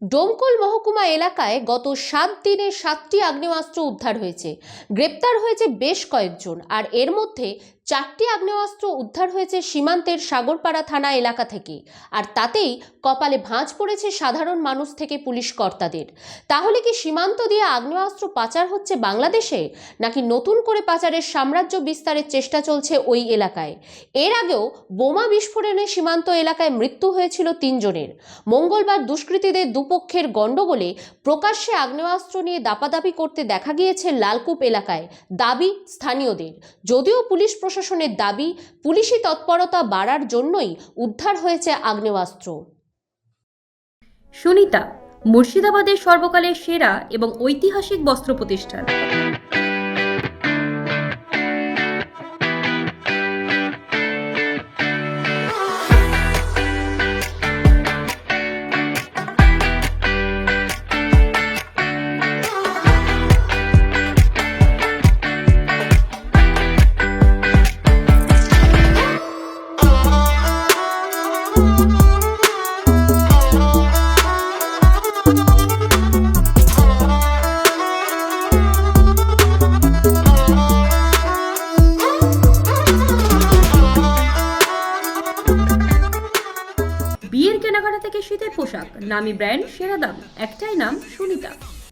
ডোমকল মহকুমা এলাকায় গত 7 দিনে 7টি আগ্নেয়াস্ত্র উদ্ধার হয়েছে। গ্রেপ্তার হয়েছে বেশ কয়েকজন, আর এর মধ্যে 4টি আগ্নেয়াস্ত্র উদ্ধার হয়েছে সীমান্তের সাগরপাড়া থানা এলাকা থেকে। আর তাতেই কপালে ভাঁজ পড়েছে সাধারণ মানুষ থেকে পুলিশ কর্তাদের। তাহলে কি সীমান্ত দিয়ে আগ্নেয়াস্ত্র পাচার হচ্ছে বাংলাদেশে, নাকি নতুন করে পাচারের সাম্রাজ্য বিস্তারের চেষ্টা চলছে ওই এলাকায়? এর আগেও বোমা বিস্ফোরণে সীমান্ত এলাকায় মৃত্যু হয়েছিল 3 জনের। মঙ্গলবার দুষ্কৃতীদের দুপক্ষের গন্ডগোলে প্রকাশ্যে আগ্নেয়াস্ত্র নিয়ে দাপাদাপি করতে দেখা গিয়েছে লালকূপ এলাকায়, দাবি স্থানীয়দের। যদিও পুলিশ প্রশাসনের দাবি, পুলিশি তৎপরতা বাড়ার জন্যই উদ্ধার হয়েছে আগ্নেয়াস্ত্র। সুনিতা, মুর্শিদাবাদের সর্বকালের সেরা এবং ঐতিহাসিক বস্ত্র প্রতিষ্ঠান। বিয়ের কেনাকাটা থেকে শীতের পোশাক, নামি ব্র্যান্ড, সেরা দাম, একটাই নাম সুনিতা।